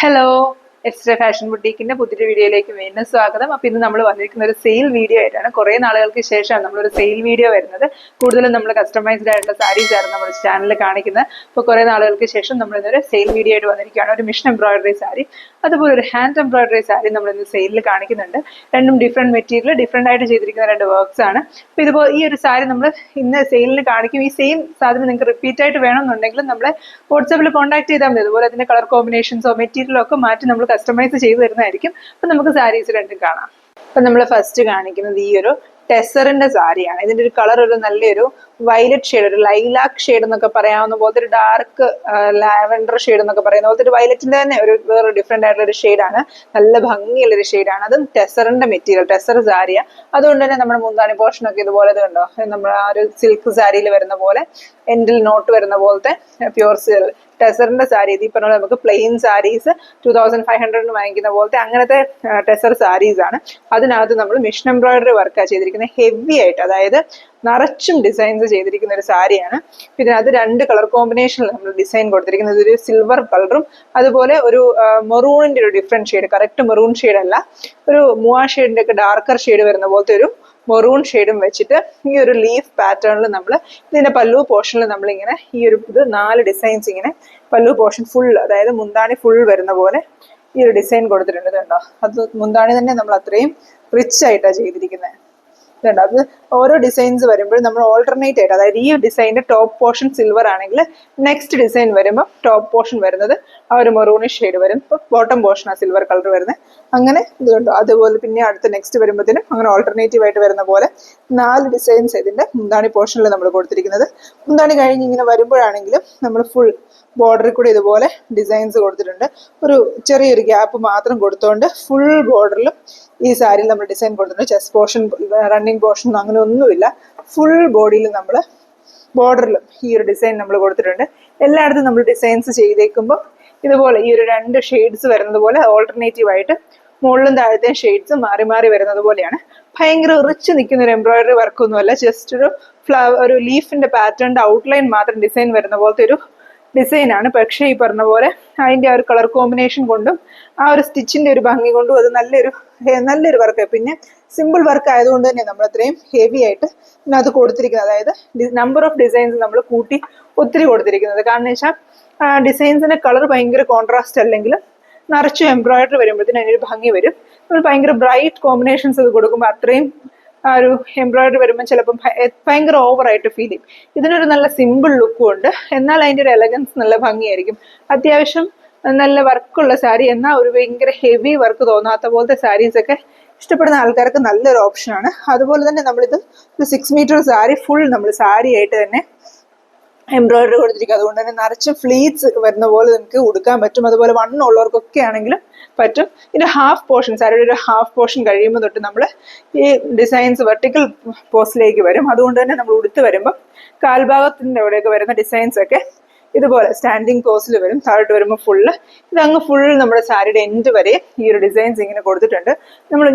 Hello. Extra fashion ബുട്ടീക്കിന്റെ പുതിയൊരു വീഡിയോയിലേക്ക് വീണ്ടും സ്വാഗതം. അപ്പൊ ഇന്ന് നമ്മൾ വന്നിരിക്കുന്ന ഒരു സെയിൽ വീഡിയോ ആയിട്ടാണ്. കുറെ നാളുകൾക്ക് ശേഷമാണ് നമ്മളൊരു സെയിൽ വീഡിയോ വരുന്നത്. കൂടുതലും നമ്മൾ കസ്റ്റമൈസ്ഡ് ആയിട്ടുള്ള സാരീസ് ആണ് നമ്മുടെ ചാനലിൽ കാണിക്കുന്നത്. അപ്പോൾ കുറെ നാളുകൾക്ക് ശേഷം നമ്മൾ ഇന്നൊരു സെയിൽ വീഡിയോ ആയിട്ട് വന്നിരിക്കുകയാണ്. ഒരു മിഷൻ എംബ്രോയിഡറി സാരി, അതുപോലെ ഒരു ഹാൻഡ് എംബ്രോയിഡറി സാരി നമ്മൾ ഇന്ന് സെയിലിൽ കാണിക്കുന്നുണ്ട്. രണ്ടും ഡിഫറെന്റ് മെറ്റീരിയൽ, ഡിഫറെന്റ് ആയിട്ട് ചെയ്തിരിക്കുന്ന രണ്ട് വർക്ക്സ് ആണ്. അപ്പോൾ ഇതുപോലെ ഈ ഒരു സാരി നമ്മൾ ഇന്ന് സെയിലിന് കാണിക്കും. ഈ സെയിം സാധനം നിങ്ങൾക്ക് റിപ്പീറ്റ് ആയിട്ട് വേണമെന്നുണ്ടെങ്കിൽ നമ്മളെ വാട്സാപ്പിൽ കോൺടാക്ട് ചെയ്താൽ മതി. അതുപോലെ അതിന്റെ കളർ കോമ്പിനേഷൻസോ മെറ്റീരിയലോ ഒക്കെ മാറ്റി നമ്മൾ കസ്റ്റമൈസ് ചെയ്ത് തരുന്നതായിരിക്കും. അപ്പൊ നമുക്ക് സാരീസ് രണ്ടും കാണാം. അപ്പൊ നമ്മൾ ഫസ്റ്റ് കാണിക്കുന്നത് ഈ ഒരു ടെസറിന്റെ സാരിയാണ്. ഇതിന്റെ ഒരു കളർ ഒരു നല്ലൊരു വയലറ്റ് ഷെയ്ഡ്, ഒരു ലൈലാക്ക് ഷെയ്ഡ് എന്നൊക്കെ പറയാവുന്ന പോലത്തെ ഒരു ഡാർക്ക് ലാവൻഡർ ഷെയ്ഡ് എന്നൊക്കെ പറയുന്ന പോലത്തെ ഒരു വയലറ്റിന്റെ തന്നെ ഒരു വേറെ ഡിഫറെന്റ് ആയിട്ടുള്ള ഒരു ഷെയ്ഡാണ്. നല്ല ഭംഗിയുള്ള ഒരു ഷെയ്ഡാണ്. അതും ടെസറിന്റെ മെറ്റീരിയൽ, ടെസർ സാരിയാ. അതുകൊണ്ട് തന്നെ നമ്മുടെ മുന്താണി പോർഷൻ ഒക്കെ ഇതുപോലെ കണ്ടോ, നമ്മൾ ആ ഒരു സിൽക്ക് സാരിയിൽ വരുന്ന പോലെ എൻഡിൽ നോട്ട് വരുന്ന പോലത്തെ പ്യൂർ ടെസറിന്റെ സാരി. ഇത് ഈ പറഞ്ഞ നമുക്ക് പ്ലെയിൻ സാരീസ് 2500 വാങ്ങിക്കുന്ന പോലത്തെ അങ്ങനത്തെ ടെസർ സാരീസ് ആണ്. അതിനകത്ത് നമ്മൾ മിഷൻ എംബ്രോയിഡറി വർക്കാണ് ചെയ്തിരിക്കുന്നത്, ഹെവി ആയിട്ട്. അതായത് നിറച്ചും ഡിസൈൻസ് ചെയ്തിരിക്കുന്ന ഒരു സാരിയാണ്. പിന്നെ അത് രണ്ട് കളർ കോമ്പിനേഷനിൽ നമ്മൾ ഡിസൈൻ കൊടുത്തിരിക്കുന്നത്. ഒരു സിൽവർ കളറും അതുപോലെ ഒരു മെറൂണിന്റെ ഒരു different shade, correct maroon shade അല്ല, ഒരു മൂവാ ഷെയ്ഡിന്റെ ഒക്കെ ഡാർക്കർ ഷെയ്ഡ് വരുന്ന പോലത്തെ ഒരു മെറൂൺ ഷെയ്ഡും വെച്ചിട്ട് ഈ ഒരു ലീഫ് പാറ്റേണിൽ നമ്മൾ ഇതിന്റെ പല്ലു പോർഷനിൽ നമ്മളിങ്ങനെ ഈ ഒരു 4 ഡിസൈൻസ് ഇങ്ങനെ പല്ലു പോർഷൻ ഫുൾ, അതായത് മുന്താണി ഫുൾ വരുന്ന പോലെ ഈ ഒരു ഡിസൈൻ കൊടുത്തിട്ടുണ്ട്. കണ്ടോ, അത് മുന്താണി തന്നെ നമ്മൾ അത്രയും റിച്ച് ആയിട്ടാണ് ചെയ്തിരിക്കുന്നത്. ഇതുണ്ട്, അത് ഓരോ ഡിസൈൻസ് വരുമ്പോഴും നമ്മൾ ഓൾട്ടർനേറ്റ് ആയിട്ട്, അതായത് ഈ ഡിസൈനിന്റെ ടോപ്പ് പോർഷൻ സിൽവർ ആണെങ്കിൽ നെക്സ്റ്റ് ഡിസൈൻ വരുമ്പോൾ ടോപ്പ് പോർഷൻ വരുന്നത് ആ ഒരു മെറൂണിഷ് ഷെയ്ഡ് വരും. ഇപ്പോൾ ബോട്ടം പോർഷൻ ആ സിൽവർ കളർ വരുന്നത്. അങ്ങനെ ഇത് കണ്ടോ, അതുപോലെ പിന്നെ അടുത്ത നെക്സ്റ്റ് വരുമ്പോഴത്തേനും അങ്ങനെ ഓൾട്ടർനേറ്റീവ് ആയിട്ട് വരുന്ന പോലെ 4 ഡിസൈൻസ് ഇതിന്റെ മുന്താണി പോർഷനിൽ നമ്മൾ കൊടുത്തിരിക്കുന്നത്. മുന്താണി കഴിഞ്ഞ് ഇങ്ങനെ വരുമ്പോഴാണെങ്കിലും നമ്മൾ ഫുൾ ബോർഡറിൽ കൂടി ഇതുപോലെ ഡിസൈൻസ് കൊടുത്തിട്ടുണ്ട്. ഒരു ചെറിയൊരു ഗ്യാപ്പ് മാത്രം കൊടുത്തുകൊണ്ട് ഫുൾ ബോർഡറിലും ഈ സാരിയിൽ നമ്മൾ ഡിസൈൻ കൊടുത്തിട്ടുണ്ട്. ചെസ്റ്റ് പോർഷൻ, റണ്ണിങ് പോർഷൻ അങ്ങനെ ഒന്നുമില്ല. ഫുൾ ബോഡിയിൽ നമ്മൾ ബോർഡറിലും ഈ ഒരു ഡിസൈൻ നമ്മൾ കൊടുത്തിട്ടുണ്ട്. എല്ലായിടത്തും നമ്മൾ ഡിസൈൻസ് ചെയ്തേക്കുമ്പോൾ ഇതുപോലെ ഈ ഒരു 2 ഷെയ്ഡ്സ് വരുന്നത് പോലെ ഓൾട്ടർനേറ്റീവ് ആയിട്ട് മുകളിലും താഴത്തെയും ഷെയ്ഡ്സ് മാറി മാറി വരുന്നത് പോലെയാണ്. ഭയങ്കര റിച്ച് നിൽക്കുന്ന ഒരു എംബ്രോയിഡറി വർക്കൊന്നുമല്ല, ജസ്റ്റ് ഒരു ഒരു ലീഫിന്റെ പാറ്റേണിന്റെ ഔട്ട്ലൈൻ മാത്രം ഡിസൈൻ വരുന്ന പോലത്തെ ഒരു ഡിസൈനാണ്. പക്ഷേ ഈ പറഞ്ഞ പോലെ അതിന്റെ ആ ഒരു കളർ കോമ്പിനേഷൻ കൊണ്ടും ആ ഒരു സ്റ്റിച്ചിന്റെ ഒരു ഭംഗി കൊണ്ടും അത് നല്ലൊരു വർക്ക്. പിന്നെ സിമ്പിൾ വർക്ക് ആയതുകൊണ്ട് തന്നെ നമ്മൾ അത്രയും ഹെവി ആയിട്ട് ഇതിനകത്ത് കൊടുത്തിരിക്കുന്നത്. അതായത് നമ്പർ ഓഫ് ഡിസൈൻസ് നമ്മൾ കൂട്ടി ഒത്തിരി കൊടുത്തിരിക്കുന്നത്. കാരണം വെച്ചാൽ ഡിസൈൻസിന്റെ കളർ ഭയങ്കര കോൺട്രാസ്റ്റ് അല്ലെങ്കിലും നിറച്ചു എംബ്രോയിഡറി വരുമ്പോഴത്തേനും അതിനൊരു ഭംഗി വരും. നമ്മൾ ഭയങ്കര ബ്രൈറ്റ് കോമ്പിനേഷൻസ് ഒക്കെ കൊടുക്കുമ്പോൾ അത്രയും ആ ഒരു എംബ്രോയിഡറി വരുമ്പോൾ ചിലപ്പം ഭയങ്കര ഓവറായിട്ട് ഫീൽ ചെയ്യും. ഇതിനൊരു നല്ല സിമ്പിൾ ലുക്കും ഉണ്ട്, എന്നാൽ അതിൻ്റെ ഒരു എലഗൻസ് നല്ല ഭംഗിയായിരിക്കും. അത്യാവശ്യം നല്ല വർക്കുള്ള സാരി, എന്നാൽ ഒരു ഭയങ്കര ഹെവി വർക്ക് തോന്നാത്ത പോലത്തെ സാരീസ് ഒക്കെ ഇഷ്ടപ്പെടുന്ന ആൾക്കാർക്ക് നല്ലൊരു ഓപ്ഷനാണ്. അതുപോലെ തന്നെ നമ്മളിത് ഒരു 6 മീറ്റർ സാരി ഫുൾ നമ്മൾ സാരി ആയിട്ട് തന്നെ എംബ്രോയിഡറി കൊടുത്തിരിക്കുക. അതുകൊണ്ട് തന്നെ നിറച്ച് ഫ്ലീറ്റ്സ് വരുന്ന പോലെ നമുക്ക് ഉടുക്കാൻ പറ്റും. അതുപോലെ വണ്ണമുള്ളവർക്കൊക്കെ ആണെങ്കിലും പറ്റും. ഇതിന്റെ ഹാഫ് പോർഷൻ, സാരിയുടെ ഒരു ഹാഫ് പോർഷൻ കഴിയുമ്പോൾ തൊട്ട് നമ്മൾ ഈ ഡിസൈൻസ് വെർട്ടിക്കൽ പോസ്റ്റിലേക്ക് വരും. അതുകൊണ്ട് തന്നെ നമ്മൾ ഉടുത്ത് വരുമ്പോൾ കാൽഭാഗത്തിൻ്റെ അവിടെയൊക്കെ വരുന്ന ഡിസൈൻസ് ഒക്കെ ഇതുപോലെ സ്റ്റാൻഡിങ് പോസിൽ വരും. താഴോട്ട് വരുമ്പോൾ ഫുള്ള് ഇതങ്ങ് ഫുൾ നമ്മുടെ സാരിയുടെ എൻഡ് വരെ ഈ ഒരു ഡിസൈൻസ് ഇങ്ങനെ കൊടുത്തിട്ടുണ്ട്.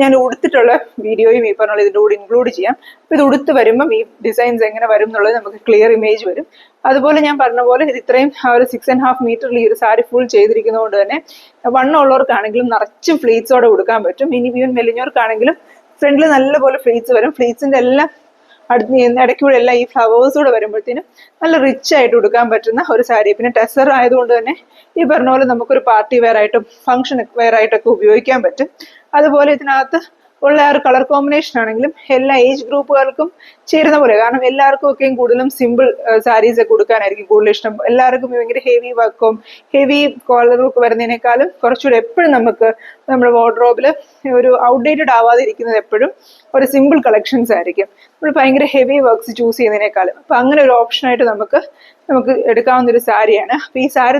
ഞാൻ ഉടുത്തിട്ടുള്ള വീഡിയോയും ഈ പറഞ്ഞ ഇതിൻ്റെ കൂടെ ഇൻക്ലൂഡ് ചെയ്യാം. അപ്പോൾ ഇത് ഉടുത്ത് വരുമ്പം ഈ ഡിസൈൻസ് എങ്ങനെ വരും എന്നുള്ളത് നമുക്ക് ക്ലിയർ ഇമേജ് വരും. അതുപോലെ ഞാൻ പറഞ്ഞ പോലെ ഇത് ഇത്രയും ആ ഒരു 6.5 മീറ്ററിൽ ഈ ഒരു സാരി ഫുൾ ചെയ്തിരിക്കുന്നതുകൊണ്ട് തന്നെ വണ്ണമുള്ളവർക്കാണെങ്കിലും നിറച്ചും ഫ്ലീറ്റ്സോടെ ഉടുക്കാൻ പറ്റും. ഇനി ഈവൻ മെലിഞ്ഞവർക്കാണെങ്കിലും ഫ്രണ്ടിൽ നല്ലപോലെ ഫ്ലീറ്റ്സ് വരും. ഫ്ലീറ്റ്സിന്റെ എല്ലാം ഇടയ്ക്കൂടെ എല്ലാം ഈ ഫ്ലവേഴ്സ് കൂടെ വരുമ്പോഴത്തേനും നല്ല റിച്ച് ആയിട്ട് ഉടുക്കാൻ പറ്റുന്ന ഒരു സാരി. പിന്നെ ടെസർ ആയതുകൊണ്ട് തന്നെ ഈ പറഞ്ഞ പോലെ നമുക്കൊരു പാർട്ടി വെയർ ആയിട്ടും ഫംഗ്ഷൻ വെയർ ആയിട്ടൊക്കെ ഉപയോഗിക്കാൻ പറ്റും. അതുപോലെ ഇതിനകത്ത് ഉള്ള ആ ഒരു കളർ കോമ്പിനേഷൻ ആണെങ്കിലും എല്ലാ ഏജ് ഗ്രൂപ്പുകൾക്കും ചേരുന്ന പോലെ. കാരണം എല്ലാവർക്കും ഒക്കെയും കൂടുതലും സിമ്പിൾ സാരീസ് ഒക്കെ കൊടുക്കാനായിരിക്കും കൂടുതൽ ഇഷ്ടം. എല്ലാവർക്കും ഭയങ്കര ഹെവി വർക്കും ഹെവി കോളറും ഒക്കെ വരുന്നതിനേക്കാളും കുറച്ചുകൂടെ എപ്പോഴും നമുക്ക് നമ്മുടെ വാർഡ്രോബിൽ ഒരു ഔട്ട്ഡേറ്റഡ് ആവാതെ ഇരിക്കുന്നത് എപ്പോഴും ഒരു സിമ്പിൾ കളക്ഷൻസ് ആയിരിക്കും, നമ്മൾ ഭയങ്കര ഹെവി വർക്ക്സ് ചൂസ് ചെയ്യുന്നതിനേക്കാളും. അപ്പം അങ്ങനെ ഒരു ഓപ്ഷനായിട്ട് നമുക്ക് എടുക്കാവുന്ന ഒരു സാരിയാണ്. അപ്പം ഈ സാരി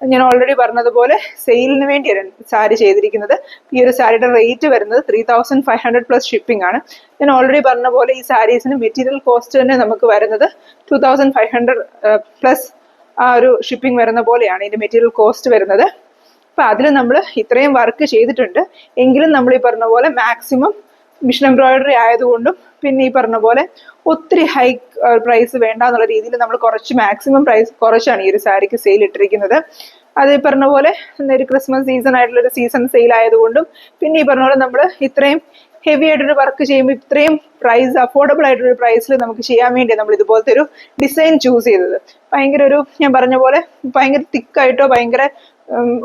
ഞാൻ ഓൾറെഡി പറഞ്ഞതുപോലെ സെയിലിന് വേണ്ടിയാണ് സാരി ചെയ്തിരിക്കുന്നത്. ഈ ഒരു സാരിയുടെ റേറ്റ് വരുന്നത് 3500 പ്ലസ് ഷിപ്പിംഗ് ആണ്. ഞാൻ ഓൾറെഡി പറഞ്ഞ പോലെ ഈ സാരീസിന് മെറ്റീരിയൽ കോസ്റ്റ് തന്നെ നമുക്ക് വരുന്നത് 2500 പ്ലസ് ആ ഒരു ഷിപ്പിംഗ് വരുന്ന പോലെയാണ് ഇതിന്റെ മെറ്റീരിയൽ കോസ്റ്റ് വരുന്നത്. അപ്പൊ അതിൽ നമ്മൾ ഇത്രയും വർക്ക് ചെയ്തിട്ടുണ്ട് എങ്കിലും നമ്മൾ ഈ പറഞ്ഞ പോലെ മാക്സിമം മിഷൻ എംബ്രോയിഡറി ആയതുകൊണ്ടും പിന്നെ ഈ പറഞ്ഞ പോലെ ഒത്തിരി ഹൈ പ്രൈസ് വേണ്ട എന്നുള്ള രീതിയിൽ നമ്മൾ കുറച്ച് മാക്സിമം പ്രൈസ് കുറച്ചാണ് ഈ ഒരു സാരിക്ക് സെയിൽ ഇട്ടിരിക്കുന്നത്. അത് ഈ പറഞ്ഞ പോലെ ഒരു ക്രിസ്മസ് സീസൺ ആയിട്ടുള്ള ഒരു സീസൺ സെയിൽ ആയതുകൊണ്ടും പിന്നെ ഈ പറഞ്ഞ പോലെ നമ്മൾ ഇത്രയും ഹെവി ആയിട്ടൊരു വർക്ക് ചെയ്യുമ്പോൾ ഇത്രയും പ്രൈസ് അഫോർഡബിൾ ആയിട്ടൊരു പ്രൈസിൽ നമുക്ക് ചെയ്യാൻ വേണ്ടി നമ്മൾ ഇതുപോലത്തെ ഒരു ഡിസൈൻ ചൂസ് ചെയ്തത്. ഭയങ്കര ഒരു ഞാൻ പറഞ്ഞ പോലെ ഭയങ്കര തിക്കായിട്ടോ ഭയങ്കര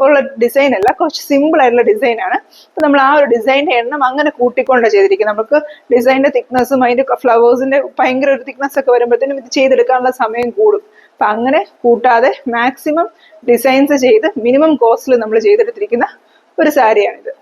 ഉള്ള ഡിസൈൻ അല്ല, കുറച്ച് സിമ്പിൾ ആയിട്ടുള്ള ഡിസൈൻ ആണ്. അപ്പൊ നമ്മൾ ആ ഒരു ഡിസൈനിന്റെ എണ്ണം അങ്ങനെ കൂട്ടിക്കൊണ്ടാണ് ചെയ്തിരിക്കുന്നത്. നമുക്ക് ഡിസൈനിന്റെ തിക്നെസ്സും അതിന്റെ ഫ്ലവേഴ്സിന്റെ ഭയങ്കര ഒരു തിക്നെസ് ഒക്കെ വരുമ്പോഴത്തേനും ഇത് ചെയ്തെടുക്കാനുള്ള സമയം കൂടും. അപ്പൊ അങ്ങനെ കൂട്ടാതെ മാക്സിമം ഡിസൈൻസ് ചെയ്ത് മിനിമം കോസ്റ്റിൽ നമ്മൾ ചെയ്തെടുത്തിരിക്കുന്ന ഒരു സാരിയാണിത്.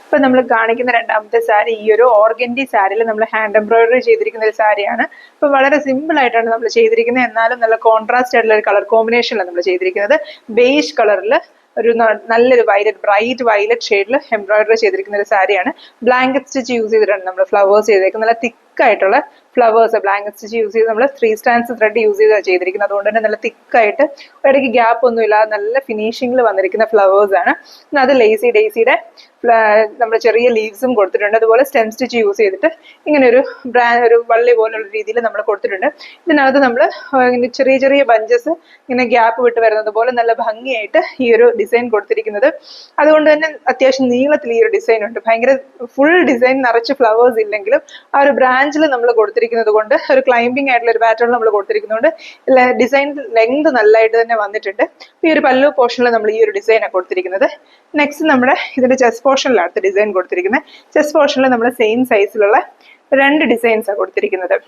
ഇപ്പൊ നമ്മൾ കാണിക്കുന്ന രണ്ടാമത്തെ സാരി ഈ ഒരു ഓർഗൻഡി സാരിയിൽ നമ്മൾ ഹാൻഡ് എംബ്രോയിഡറി ചെയ്തിരിക്കുന്ന ഒരു സാരിയാണ്. അപ്പൊ വളരെ സിമ്പിൾ ആയിട്ടാണ് നമ്മൾ ചെയ്തിരിക്കുന്നത്, എന്നാലും നല്ല കോൺട്രാസ്റ്റ് ആയിട്ടുള്ള ഒരു കളർ കോമ്പിനേഷനിലാണ് നമ്മൾ ചെയ്തിരിക്കുന്നത്. ബേജ് കളറിൽ ഒരു നല്ലൊരു ബ്രൈറ്റ് വയലറ്റ് ഷെയ്ഡിൽ എംബ്രോയിഡറി ചെയ്തിരിക്കുന്ന ഒരു സാരിയാണ്. ബ്ലാങ്കറ്റ് സ്റ്റിച്ച് യൂസ് ചെയ്തിട്ടാണ് നമ്മൾ ഫ്ലവേഴ്സ് ചെയ്തേക്കുന്നത്. നല്ല തിക്കായിട്ടുള്ള ഫ്ലവേഴ്സ് ബ്ലാങ്കറ്റ് സ്റ്റിച്ച് യൂസ് ചെയ്ത് നമ്മൾ 3 strands ത്രെഡ് യൂസ് ചെയ്താണ് ചെയ്തിരിക്കുന്നത്. അതുകൊണ്ട് തന്നെ നല്ല തിക്കായിട്ട് ഇടയ്ക്ക് ഗ്യാപ്പ് ഒന്നും ഇല്ലാതെ നല്ല ഫിനിഷിംഗിൽ വന്നിരിക്കുന്ന ഫ്ലവേഴ്സ് ആണ്. അത് ലേസി ഡേസിയുടെ നമ്മൾ ചെറിയ ലീവ്സും കൊടുത്തിട്ടുണ്ട്. അതുപോലെ സ്റ്റെം സ്റ്റിച്ച് യൂസ് ചെയ്തിട്ട് ഇങ്ങനെ ഒരു ഒരു വള്ളി പോലുള്ള രീതിയിൽ നമ്മൾ കൊടുത്തിട്ടുണ്ട്. ഇതിനകത്ത് നമ്മൾ ചെറിയ ചെറിയ ബഞ്ചസ് ഇങ്ങനെ ഗ്യാപ്പ് വിട്ട് വരുന്നത് പോലെ നല്ല ഭംഗിയായിട്ട് ഈ ഒരു ഡിസൈൻ കൊടുത്തിരിക്കുന്നത്. അതുകൊണ്ട് തന്നെ അത്യാവശ്യം നീളത്തിൽ ഈ ഒരു ഡിസൈൻ ഉണ്ട്. ഭയങ്കര ഫുൾ ഡിസൈൻ നിറച്ച് ഫ്ലവേഴ്സ് ഇല്ലെങ്കിലും ആ ഒരു ബ്രാഞ്ചിൽ നമ്മൾ കൊടുത്തിരിക്കുന്നത് കൊണ്ട് ഒരു ക്ലൈംബിംഗ് ആയിട്ടുള്ള ഒരു പാറ്റേൺ നമ്മൾ കൊടുത്തിരിക്കുന്നതുകൊണ്ട് ഡിസൈൻ ലെങ്ത് നല്ലതായിട്ട് തന്നെ വന്നിട്ടുണ്ട്. ഈ ഒരു പല്ലു പോർഷനിൽ നമ്മൾ ഈ ഒരു ഡിസൈനാണ് കൊടുത്തിരിക്കുന്നത്. നെക്സ്റ്റ് നമ്മുടെ ഇതിന്റെ ചെസ്റ്റ് പോർഷനിലാണ് ഡിസൈൻ കൊടുത്തിരിക്കുന്നത്. ചെസ്റ്റ് പോർഷനിൽ നമ്മൾ സെയിം സൈസിലുള്ള 2 ഡിസൈൻസാണ് കൊടുത്തിരിക്കുന്നത്.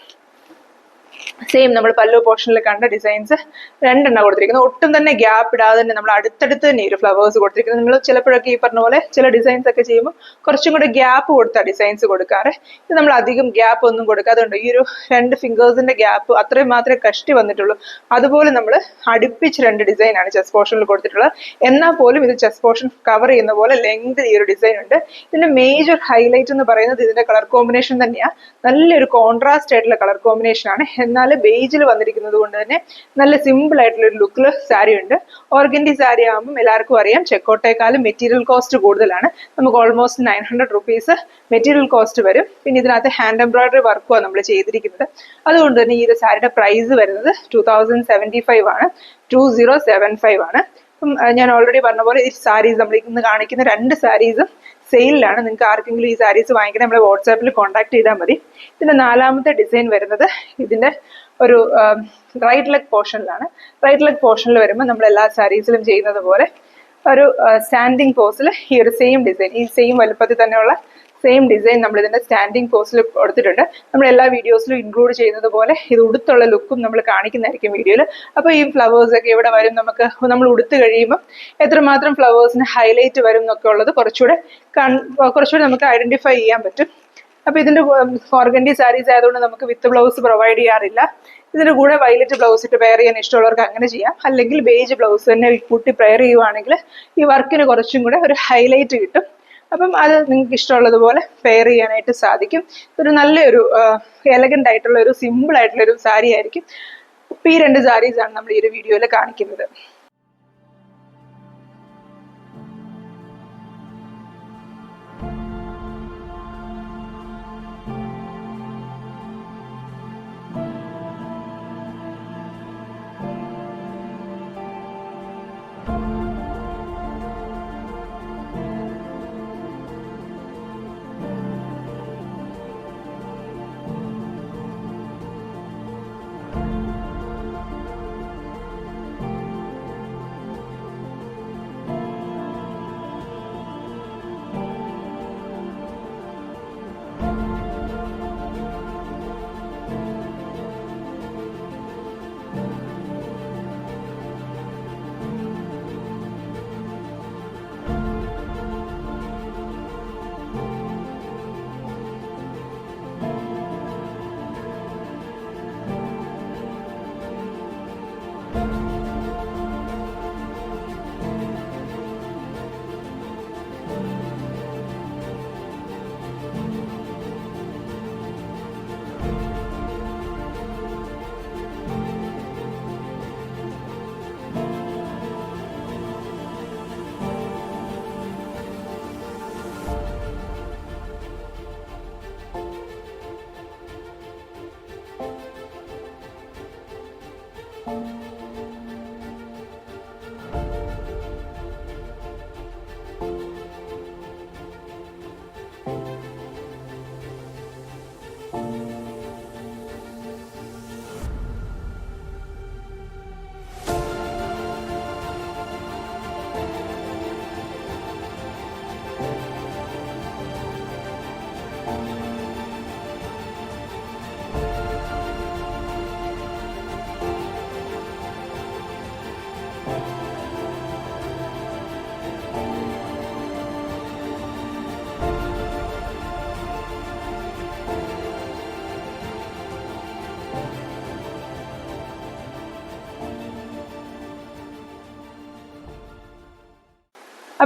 സെയിം നമ്മൾ പല്ലു പോർഷനിൽ കണ്ട ഡിസൈൻസ് 2 കൊടുത്തിരിക്കുന്നത്. ഒട്ടും തന്നെ ഗ്യാപ്പ് ഇടാതെ തന്നെ നമ്മൾ അടുത്തടുത്ത് തന്നെ ഈ ഒരു ഫ്ലവേഴ്സ് കൊടുത്തിരിക്കുന്നത്. നിങ്ങൾ ചിലപ്പോഴൊക്കെ ഈ പറഞ്ഞ പോലെ ചില ഡിസൈൻസ് ഒക്കെ ചെയ്യുമ്പോൾ കുറച്ചും കൂടെ ഗ്യാപ്പ് കൊടുത്ത ഡിസൈൻസ് കൊടുക്കാറ്. ഇത് നമ്മൾ അധികം ഗ്യാപ്പ് ഒന്നും കൊടുക്കാതുണ്ട്. ഈ ഒരു 2 ഫിംഗേഴ്സിന്റെ ഗ്യാപ്പ് അത്രയും മാത്രമേ കഷ്ടി വന്നിട്ടുള്ളൂ. അതുപോലെ നമ്മൾ അടുപ്പിച്ച് 2 ഡിസൈനാണ് ചെസ്റ്റ് പോർഷനിൽ കൊടുത്തിട്ടുള്ളത്. എന്നാൽ പോലും ഇത് ചെസ്റ്റ് പോർഷൻ കവർ ചെയ്യുന്ന പോലെ ലെങ്ത് ഈ ഒരു ഡിസൈൻ ഉണ്ട്. ഇതിന്റെ മേജർ ഹൈലൈറ്റ് എന്ന് പറയുന്നത് ഇതിന്റെ കളർ കോമ്പിനേഷൻ തന്നെയാണ്. നല്ലൊരു കോൺട്രാസ്റ്റ് ആയിട്ടുള്ള കളർ കോമ്പിനേഷൻ ആണ്. എന്നാൽ ബേജിൽ വന്നിരിക്കുന്നത് കൊണ്ട് തന്നെ നല്ല സിമ്പിൾ ആയിട്ടുള്ള ഒരു ലുക്കിൽ സാരി ഉണ്ട്. ഓർഗൻഡി സാരി ആകുമ്പോൾ എല്ലാവർക്കും അറിയാം ചെക്കോട്ടേക്കാളും മെറ്റീരിയൽ കോസ്റ്റ് കൂടുതലാണ്. നമുക്ക് ഓൾമോസ്റ്റ് 900 rupees മെറ്റീരിയൽ കോസ്റ്റ് വരും. പിന്നെ ഇതിനകത്ത് ഹാൻഡ് എംബ്രോയിഡറി വർക്കുമാണ് നമ്മൾ ചെയ്തിരിക്കുന്നത്. അതുകൊണ്ട് തന്നെ ഈ ഒരു സാരിയുടെ പ്രൈസ് വരുന്നത് 2075 ആണ്, 2075 ആണ്. ഞാൻ ഓൾറെഡി പറഞ്ഞ പോലെ ഈ സാരീസ് നമ്മൾ ഇന്ന് കാണിക്കുന്ന 2 സാരീസും സെയിലാണ്. നിങ്ങൾക്ക് ആർക്കെങ്കിലും ഈ സാരീസ് വാങ്ങിക്കണം നമ്മളെ വാട്സാപ്പിൽ കോൺടാക്ട് ചെയ്താൽ മതി. ഇതിന്റെ 4ാമത്തെ ഡിസൈൻ വരുന്നത് ഇതിന്റെ ഒരു റൈറ്റ് ലെഗ് പോർഷനിലാണ്. റൈറ്റ് ലെഗ് പോർഷനിൽ വരുമ്പോൾ നമ്മൾ എല്ലാ സാരീസിലും ചെയ്യുന്നത് പോലെ ഒരു സ്റ്റാൻഡിങ് പോസിൽ ഈ ഒരു സെയിം ഡിസൈൻ, ഈ സെയിം വലുപ്പത്തിൽ തന്നെയുള്ള സെയിം ഡിസൈൻ നമ്മൾ ഇതിന്റെ സ്റ്റാൻഡിങ് പോസിൽ കൊടുത്തിട്ടുണ്ട്. നമ്മൾ എല്ലാ വീഡിയോസിലും ഇൻക്ലൂഡ് ചെയ്യുന്നത് പോലെ ഇത് ഉടുത്തുള്ള ലുക്കും നമ്മൾ കാണിക്കുന്നതായിരിക്കും വീഡിയോയിൽ. അപ്പോൾ ഈ ഫ്ലവേഴ്സ് ഒക്കെ എവിടെ വരും, നമുക്ക് നമ്മൾ ഉടുത്ത് കഴിയുമ്പോൾ എത്രമാത്രം ഫ്ലവേഴ്സിന് ഹൈലൈറ്റ് വരും എന്നൊക്കെ ഉള്ളത് കുറച്ചുകൂടെ നമുക്ക് ഐഡന്റിഫൈ ചെയ്യാൻ പറ്റും. അപ്പൊ ഇതിന്റെ ഓർഗൻഡി സാരീസ് ആയതുകൊണ്ട് നമുക്ക് വിത്ത് ബ്ലൗസ് പ്രൊവൈഡ് ചെയ്യാറില്ല. ഇതിന്റെ കൂടെ വയലറ്റ് ബ്ലൗസ് ഇട്ട് പെയർ ചെയ്യാൻ ഇഷ്ടമുള്ളവർക്ക് അങ്ങനെ ചെയ്യാം. അല്ലെങ്കിൽ ബേജ് ബ്ലൗസ് തന്നെ കൂട്ടി പെയർ ചെയ്യുവാണെങ്കിൽ ഈ വർക്കിന് കുറച്ചും കൂടെ ഒരു ഹൈലൈറ്റ് കിട്ടും. അപ്പം അത് നിങ്ങൾക്ക് ഇഷ്ടമുള്ളതുപോലെ പെയർ ചെയ്യാനായിട്ട് സാധിക്കും. ഒരു നല്ലൊരു എലഗന്റ് ആയിട്ടുള്ള ഒരു സിമ്പിൾ ആയിട്ടുള്ള ഒരു സാരി ആയിരിക്കും. ഈ 2 സാരീസാണ് നമ്മൾ ഈ ഒരു വീഡിയോയിൽ കാണിക്കുന്നത്.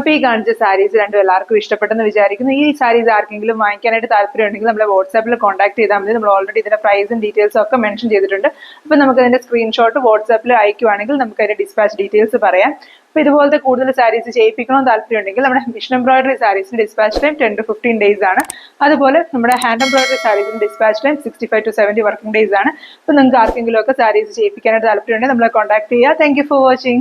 അപ്പോൾ ഈ കാണിച്ച സാരീസ് രണ്ടും എല്ലാവർക്കും ഇഷ്ടപ്പെട്ടെന്ന് വിചാരിക്കുന്നു. ഈ സാരീസ് ആർക്കെങ്കിലും വാങ്ങിക്കാനായിട്ട് താല്പര്യം ഉണ്ടെങ്കിൽ നമ്മളെ വാട്സാപ്പിൽ കോൺടാക്ട് ചെയ്താൽ മതി. നമ്മൾ ഓൾറെഡി ഇതിന്റെ പ്രൈസും ഡീറ്റെയിൽസും ഒക്കെ മെൻഷൻ ചെയ്തിട്ടുണ്ട്. അപ്പോൾ നമുക്ക് അതിന്റെ സ്ക്രീൻഷോട്ട് വാട്സാപ്പിൽ അയക്കുവാണെങ്കിൽ നമുക്ക് അതിന്റെ ഡിസ്പാച്ച് ഡീറ്റെയിൽസ് പറയാം. അപ്പോൾ ഇതുപോലത്തെ കൂടുതൽ സാരീസ് ചെയ്യിപ്പിക്കണമെന്ന് താല്പര്യം ഉണ്ടെങ്കിൽ നമ്മുടെ മിഷൻ എംബ്രോയിഡറി സാരീസിന് ഡിസ്പാച്ച് ടൈം 10 to 15 days ആണ്. അതുപോലെ നമ്മുടെ ഹാൻഡ് എംബ്രോയിഡറി സാരീസിന് dispatch time 65 to 70 working days ആണ്. അപ്പോൾ നിങ്ങൾക്ക് ആർക്കെങ്കിലും ഒക്കെ സാരീസ് ചെയ്യിപ്പിക്കാനായിട്ട് താല്പര്യം ഉണ്ടെങ്കിൽ നമ്മളെ കോൺടാക്ട് ചെയ്യുക. Thank you for watching.